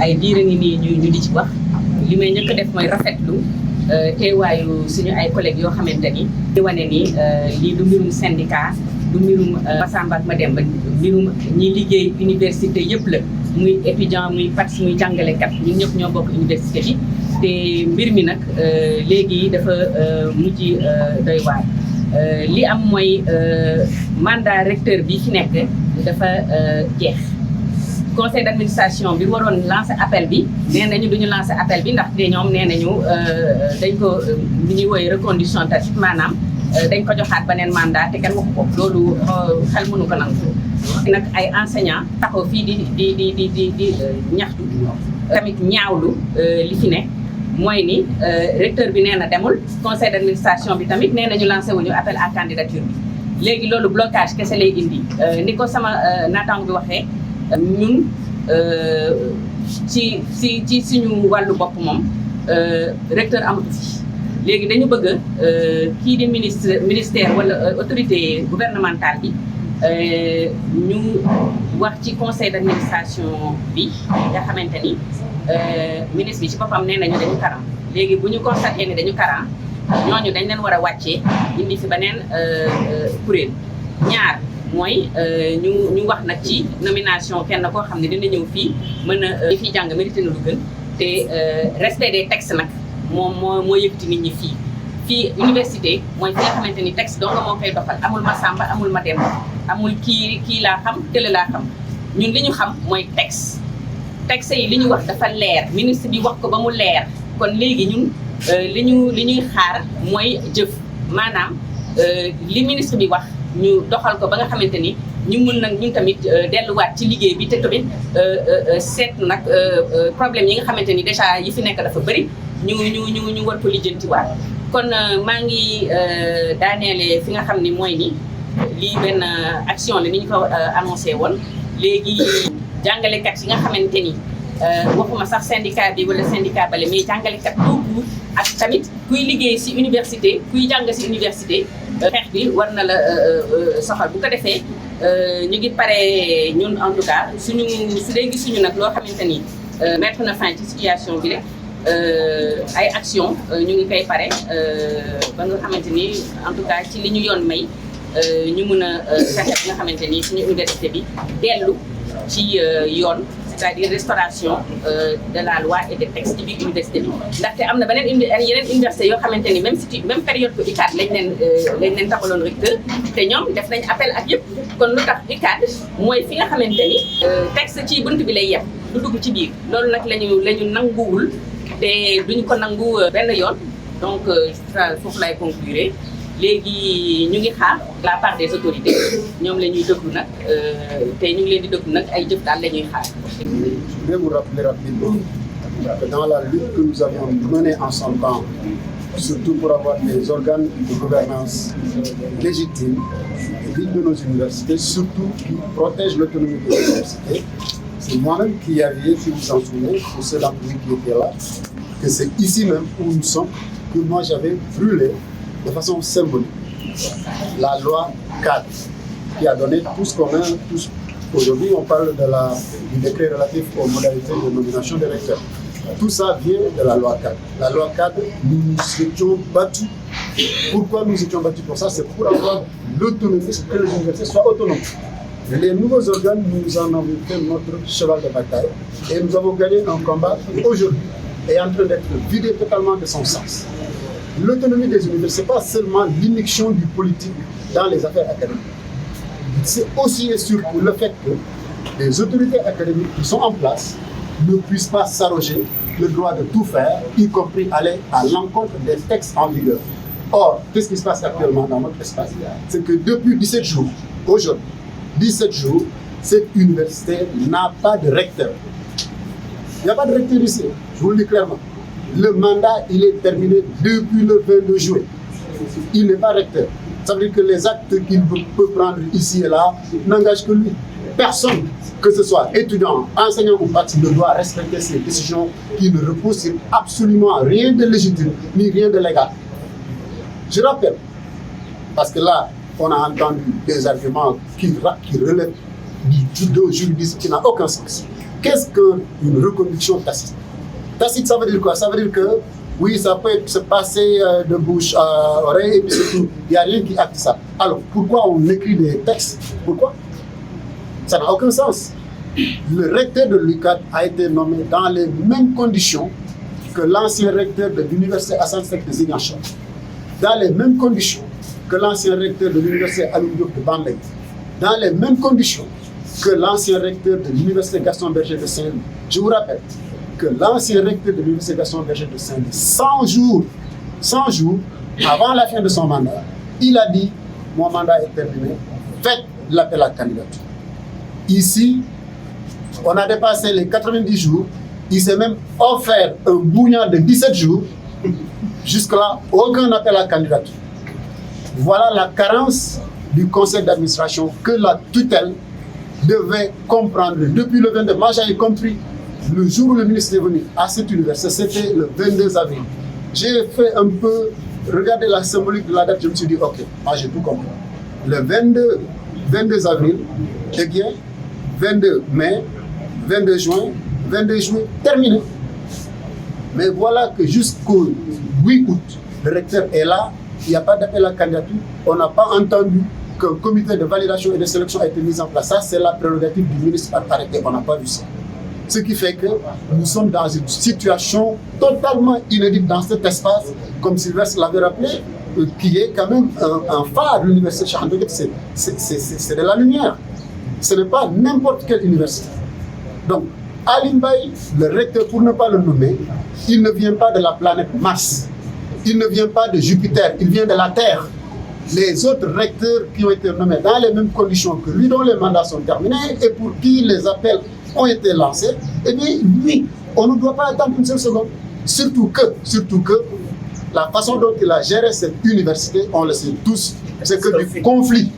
ay diir a ngi nii ñu di ci wax li may njëkk a def mooy rafetlu teewaayu suñu ay collègues yoo xamante ni di wane ni lii du mbirum syndicat du mbirum Massamba ak Mademba mbirum ñi liggéey université yëpp la muy étudiant muy PATS muy jàngalekat ñun ñëpp ñoo bokk université bi te mbir mi nag léegi dafa mujj doy waar li am mooy mandat recteur bi fi nekk dafa jeex conseil d'administration bi waroon lancer appel bi nee nañu duñu lancer appel bi ndax te ñoom nee nañu dañ ko li ñuy woowee reconduction tacite maanaam dañ ko joxaat beneen mandat te kenn waxu ko loolu xel mënu ko nangu nag ay enseignants taxaw fii di ñaxtu tamit ñaawlu li fi ne mooy ni recteur bi nee na demul conseil d'administration bi tamit nee nañu lancé wuñu appel à candidature bi léegi loolu blocage kese lay indi ni ko sama naataango bi waxee ñun ci suñu wàllu bopp moom recteur amatu fi léegi dañu bëgg kii di ministère wala autorité gouvernementale bi ñu wax ci conseil d'administration bi nga xamante ni ministre bi ci boppam nee nañu dañu karan léegi bu ñu constaté ni dañu karan ñooñu dañ leen war a wàccee indi fi beneen kuréel ñaar mooy ñu wax nag ci nomination kenn koo xam ne dina ñëw fii mën a fii jàng mérité na lu gën te respect des textes nag moom moo yëkkati nit ñi fii université mooy fi nga xamante ni texte dong moo koy doxal amul Massamba amul Mademba amul kii laa xam tële laa xam ñun li ñu xam mooy texte yi li ñu wax dafa leer ministre bi wax ko ba mu leer kon léegi ñun li ñuy xaar mooy jëf maanaam li ministre bi wax ñu doxal ko ba nga xamante ni ñu mën nag ñun tamit delluwaat ci liggéey bi te tamit seet nag problème yi nga xamante ni déjà yi fi nekk dafa bëri ñu war ko lijjantiwaat kon maa ngi daaneele fi nga xam ni mooy ni lii benn action la ni ñu ko annoncé woon léegi jàngalekat yi nga xamante ni waxuma sax syndicat bi wala syndicat bale mais jàngalekat tout ak tamit kuy liggéey ci université kuy jàng ci université xeex bi war na la soxal bu ko defee ñu ngi pare ñun en tout cas su dee gisuñu nag loo xamante ni mettre na fin ci situation bi rek ay action ñu ngi koy pare ba nga xamante ni en tout cas ci li ñu yoon may ñu mën a fexe bi nga xamante ni suñu université bi dellu ci yoon c'est-à-dire restauration de la loi et des textes ci biir université bi ndaxte am na yeneen université yoo xamante ni même période que UCAD lañ leen taxaloon recteur te ñoom def nañ appel ak yëpp kon lu tax UCAD mooy fi nga xamante ni texte ci bunt bi lay yem du dugg ci biir loolu nag lañu nanguwul te duñu ko nangu benn yoon donc foofu lay conclure léegi ñu ngi xaar la part des autorités ñoom la ñuy déglu nag te ñu ngi leen di déglu nag ay jëf daal la ñuy xaar. Je vais vous rappeler rapidement que dans la lutte que nous avions menée en son temps, surtout pour avoir des organes de gouvernance légitimes et dignes de nos universités, surtout qui protègent l'autonomie des universités, c'est moi-même qui avais, si vous en souvenez, pour ceux d'entre vous qui étaient là, que c'est ici même où nous sommes, que moi j'avais brûlé de façon symbolique la loi 4 qui a donné tout ce qu'on a. Aujourd'hui, on parle du décret relatif aux modalités de nomination des recteurs. Tout ça vient de la loi 4. La loi 4, nous nous étions battus. Pourquoi nous étions battus pour ça? C'est pour avoir l'autonomie, que les universités soient autonomes. Les nouveaux organes, nous en avons fait notre cheval de bataille et nous avons gagné un combat qui aujourd'hui est en train d'être vidé totalement de son sens. L'autonomie des universités, ce n'est pas seulement l'immixtion du politique dans les affaires académiques. C'est aussi et surtout le fait que les autorités académiques qui sont en place ne puissent pas s'arroger le droit de tout faire, y compris aller à l'encontre des textes en vigueur. Or, qu'est-ce qui se passe actuellement dans notre espace? C'est que depuis 17 jours, aujourd'hui, 17 jours, cette université n'a pas de recteur. Il n'y a pas de recteur ici, je vous le dis clairement. Le mandat, il est terminé depuis le 22 juin. Il n'est pas recteur. Ça veut dire que les actes qu'il peut prendre ici et là n'engagent que lui. Personne, que ce soit étudiant, enseignant ou parti, ne doit respecter ces décisions qui ne reposent sur absolument rien de légitime ni rien de légal. Je rappelle, parce que là, on a entendu des arguments qui relèvent du judo juridique qui n'a aucun sens. qu'est-ce qu'une reconduction tacite? Tacite, ça veut dire quoi? Ça veut dire que, oui, ça peut se passer de bouche à oreille, et puis surtout, il n'y a rien qui acte ça. Alors, pourquoi on écrit des textes? Pourquoi? Ça n'a aucun sens. Le recteur de l'UCAD a été nommé dans les mêmes conditions que l'ancien recteur de l'université Assane Seck de Ziguinchor, dans les mêmes conditions que l'ancien recteur de l'université Alioune Diop de Bambey, dans les mêmes conditions que l'ancien recteur de l'université Gaston Berger de Saint-Louis. Je vous rappelle que l'ancien recteur de l'université Gaston Berger de Saint-Louis, 100 jours avant la fin de son mandat, il a dit « Mon mandat est terminé, faites l'appel à candidature ». Ici, on a dépassé les 90 jours, il s'est même offert un bouillon de 17 jours. Jusque-là, aucun appel à candidature. Voilà la carence du conseil d'administration que la tutelle devait comprendre. Depuis le 22 mars, j'avais compris, le jour où le ministre est venu à cette université, c'était le 22 avril. J'ai fait un peu, regarder la symbolique de la date, je me suis dit, ok, moi j'ai tout compris. Le 22 avril, eh bien, 22 mai, 22 juin, 22 juillet, terminé. Mais voilà que jusqu'au 8 août, le recteur est là, il n'y a pas d'appel à candidature, on n'a pas entendu qu'un comité de validation et de sélection a été mis en place. Ça, c'est la prérogative du ministre à arrêter, on n'a pas vu ça. Ce qui fait que nous sommes dans une situation totalement inédite dans cet espace, comme Sylvestre l'avait rappelé, qui est quand même un phare de l'université Cheikh Anta Diop, c'est de la lumière. Ce n'est pas n'importe quelle université. Donc, Aly Mbaye, le recteur, pour ne pas le nommer, il ne vient pas de la planète Mars. Il ne vient pas de Jupiter, il vient de la Terre. Les autres recteurs qui ont été nommés dans les mêmes conditions que lui, dont les mandats sont terminés et pour qui les appels ont été lancés, eh bien, lui, on ne doit pas attendre une seule seconde. Surtout que la façon dont il a géré cette université, on le sait tous, c'est que du conflit.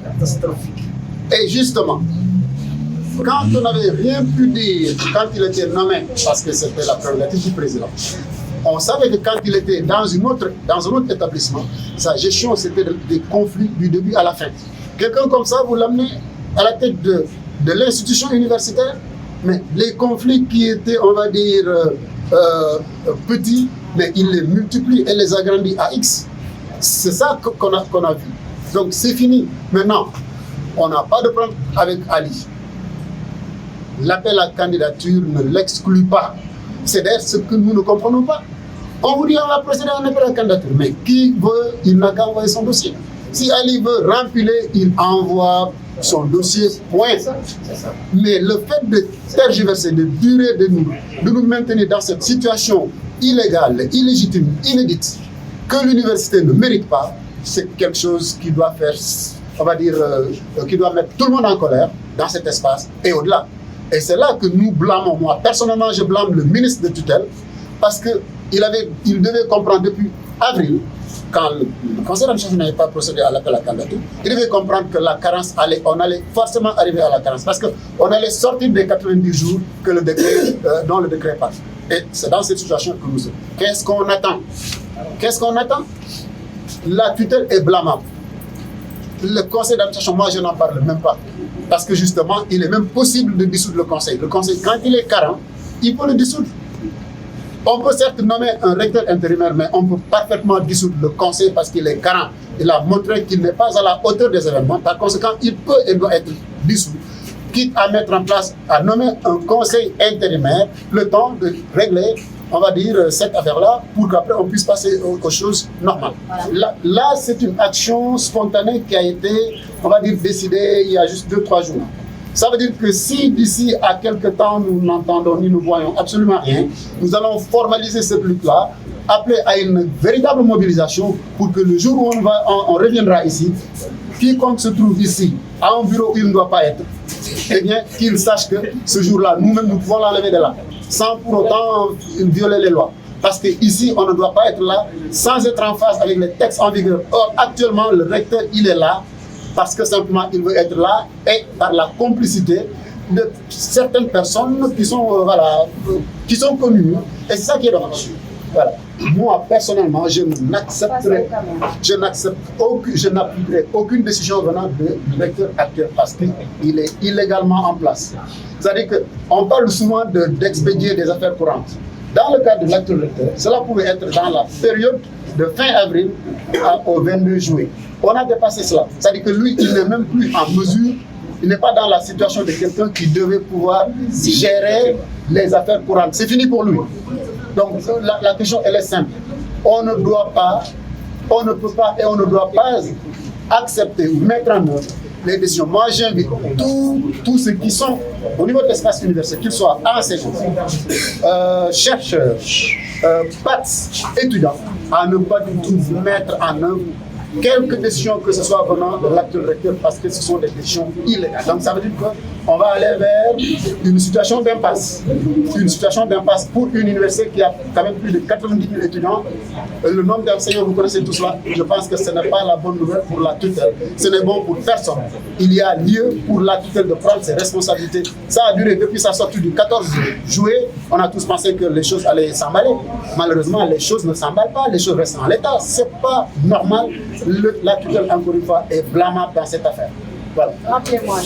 Et justement, quand on n'avait rien pu dire, quand il était nommé, parce que c'était la prérogative du président, on savait que quand il était dans un autre établissement, sa gestion c'était des conflits du début à la fin. Quelqu'un comme ça, vous l'amenez à la tête de l'institution universitaire, mais les conflits qui étaient, on va dire, petits, mais il les multiplie et les agrandit à X. C'est ça qu'on a vu. Donc c'est fini. Maintenant, on n'a pas de problème avec Ali. L'appel à candidature ne l'exclut pas. C'est d'ailleurs ce que nous ne comprenons pas. On vous dit on va procéder à un appel à candidature, mais qui veut, il n'a qu'à envoyer son dossier. Si Ali veut rempiler, il envoie son dossier, point. Mais le fait de tergiverser, de durer, de nous maintenir dans cette situation illégale, illégitime, inédite, que l'université ne mérite pas, c'est quelque chose qui doit faire, on va dire, qui doit mettre tout le monde en colère dans cet espace et au-delà. Et c'est là que nous blâmons, moi personnellement je blâme le ministre de tutelle, parce qu'il devait comprendre depuis avril, quand le conseil d'administration n'avait pas procédé à l'appel à candidature, il devait comprendre que la carence on allait forcément arriver à la carence, parce qu'on allait sortir des 90 jours que le décret, dont le décret passe. Et c'est dans cette situation que nous sommes. Qu'est-ce qu'on attend? Qu'est-ce qu'on attend? La tutelle est blâmable. Le conseil d'administration, moi je n'en parle même pas. Parce que justement, il est même possible de dissoudre le conseil. Le conseil, quand il est carent, il peut le dissoudre. On peut certes nommer un recteur intérimaire, mais on peut parfaitement dissoudre le conseil parce qu'il est carent. Il a montré qu'il n'est pas à la hauteur des événements. Par conséquent, il peut et doit être dissous. Quitte à mettre en place, à nommer un conseil intérimaire, le temps de régler, on va dire, cette affaire-là, pour qu'après on puisse passer aux choses normales. Voilà. Là c'est une action spontanée qui a été, on va dire, décidée il y a juste 2-3 jours. Ça veut dire que si d'ici à quelques temps nous n'entendons ni nous voyons absolument rien, nous allons formaliser ce truc-là, appeler à une véritable mobilisation pour que le jour où on reviendra ici, quiconque se trouve ici, à un bureau où il ne doit pas être, eh bien, qu'il sache que ce jour-là, nous-mêmes, nous pouvons l'enlever de là, sans pour autant violer les lois. Parce qu'ici, on ne doit pas être là sans être en phase avec les textes en vigueur. Or, actuellement, le recteur, il est là parce que simplement, il veut être là et par la complicité de certaines personnes qui sont, qui sont connues. Et c'est ça qui est dommage. Voilà. moi, personnellement, je n'appliquerai aucune décision venant du recteur actuel parce qu'il est illégalement en place. C'est-à-dire qu'on parle souvent d'expédier des affaires courantes. Dans le cas de l'actuel recteur, cela pouvait être dans la période de fin avril au 22 juillet. On a dépassé cela. C'est-à-dire que lui, il n'est même plus en mesure, il n'est pas dans la situation de quelqu'un qui devait pouvoir gérer les affaires courantes. C'est fini pour lui. Donc la question, elle est simple. On ne doit pas, on ne peut pas et on ne doit pas accepter ou mettre en œuvre les décisions. Moi, j'invite tous ceux qui sont au niveau de l'espace universitaire, qu'ils soient enseignants, chercheurs, PATS, étudiants, à ne pas du tout mettre en œuvre quelques décisions que ce soit venant de l'actuel recteur parce que ce sont des décisions illégales. Donc ça veut dire qu'on va aller vers une situation d'impasse. Une situation d'impasse pour une université qui a quand même plus de 90 000 étudiants. Le nombre d'enseignants, vous connaissez tout cela. Je pense que ce n'est pas la bonne nouvelle pour la tutelle. Ce n'est bon pour personne. Il y a lieu pour la tutelle de prendre ses responsabilités. Ça a duré depuis sa sortie du 14 juillet. On a tous pensé que les choses allaient s'emballer. Malheureusement, les choses ne s'emballent pas. Les choses restent en l'état. Ce n'est pas normal. La tutelle, encore une fois, est blâmable dans cette affaire. Voilà. Rappelez-moi.